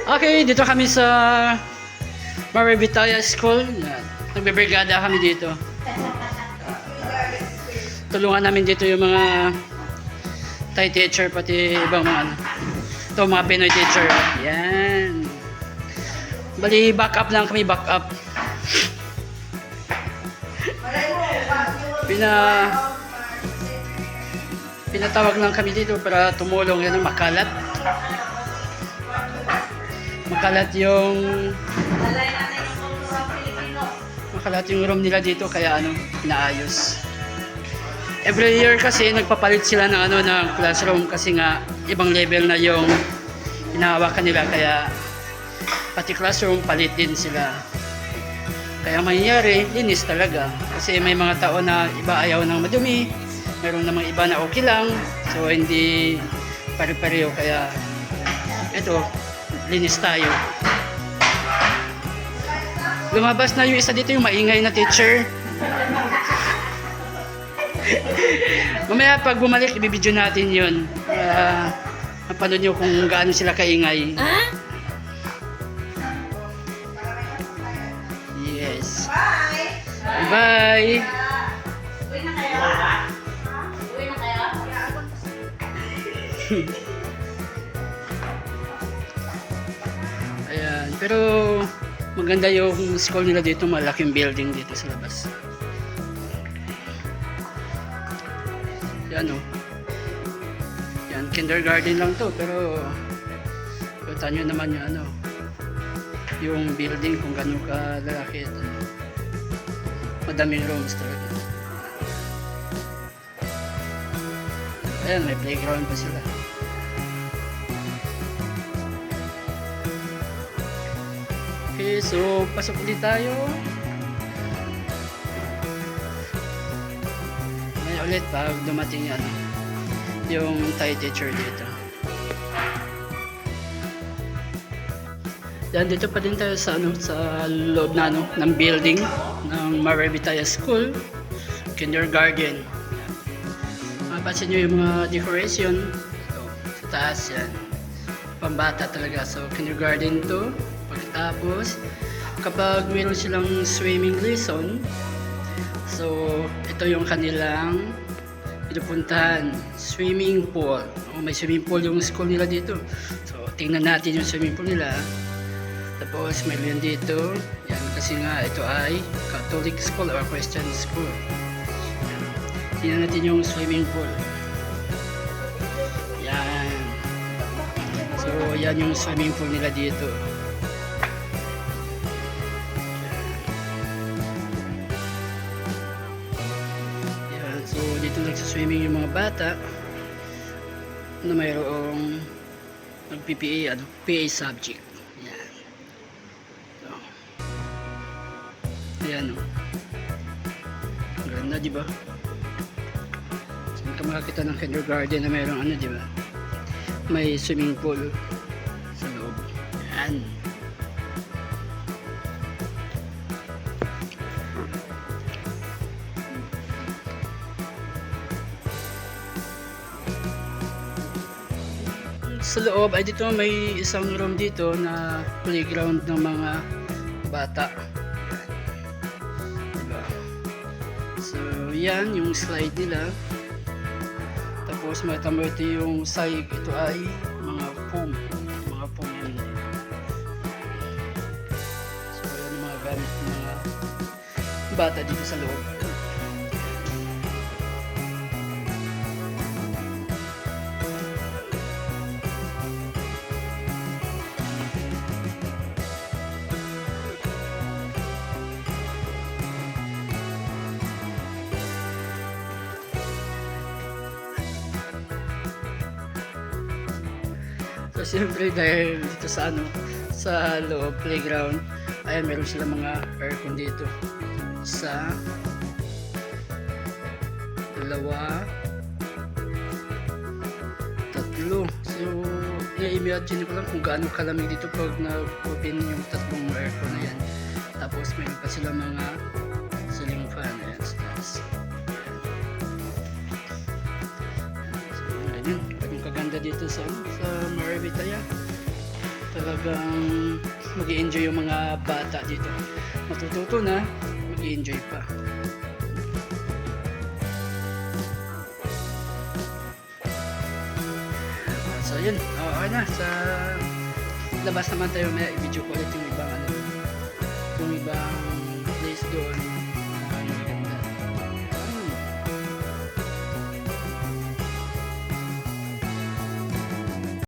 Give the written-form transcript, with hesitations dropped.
Okay, dito kami sa Maribitaya School. Yan. Nagbe-brigada kami dito. Tulungan namin dito yung mga Thai teacher, pati ibang mga ano. Ito, mga Pinoy teacher. Yan. Bali, back up lang kami, back up. Pinatawag lang kami dito para tumulong. Yan, makalat. Makalat yung room nila dito, kaya ano, inaayos. Every year kasi nagpapalit sila ng ano, ng classroom kasi nga ibang level na yung hinahawakan nila, kaya pati classroom palit din sila. Kaya mangyayari, linis talaga. Kasi may mga tao na iba ayaw ng madumi, meron namang iba na okay lang, so hindi pare-pareho, kaya ito, linis tayo. Lumabas na yung isa dito, yung maingay na teacher. Mamaya pag bumalik, ibibidyo natin yun. Napanood nyo kung gaano sila kaingay. Yes. Bye! Uwi na kayo? Uwi na kayo? Ayan, pero maganda yung school nila dito, malaking building dito sa labas. Yan o. Yan, kindergarten lang to, pero kita nyo naman yung ano, yung building kung gano'n kalalaki. Madaming rooms talaga. Ayan, may playground pa sila. Okay, so pasok ulit tayo. May ulit pag dumating yan, yung Thai teacher dito. Yan, dito pa din tayo sa ano, sa loob na ano, ng building ng Maribitaya School, kindergarten. Mapapansin nyo yung mga decoration. So, sa taas yan. Pambata talaga. So, kindergarten to. Pagkatapos, kapag meron silang swimming lesson, so ito yung kanilang pinupuntahan, swimming pool. May swimming pool yung school nila dito. So tingnan natin yung swimming pool nila. Tapos meron dito, yan, kasi nga ito ay Catholic school or Christian school. Yan. Tingnan natin yung swimming pool. Yan. So yan yung swimming pool nila dito. So dito nagsaswimming yung mga bata na mayroong nag-PPA, ano, PA subject. Yan. So, ayan o. Ang ganda, diba? Saan ka makakita ng kindergarten na mayroong ano, diba? May swimming pool sa loob. Yan. Sa loob ay dito may isang room dito na playground ng mga bata. Diba? So yan yung slide nila. Tapos makita mo ito yung side, ito ay mga foam. Mga foam yan. So yan yung mga gamit ng mga bata dito sa loob. So siyempre dahil dito sa ano, sa loob playground, ayan, meron sila mga aircon dito. Isa, dalawa, tatlo. So i-imagine ko lang kung gaano kalamig dito pag na-open yung tatlong aircon na yan. Tapos meron pa sila mga ceiling fan. Ayan, sa taas. So ganyan, ganun kaganda dito sa Maribitaya. Talaga talagang mag-i-enjoy yung mga bata dito. Matututo na, mag-i-enjoy pa. So yun, okay na. Sa labas naman tayo, may i-video ko ulit yung ibang yung ibang place doon.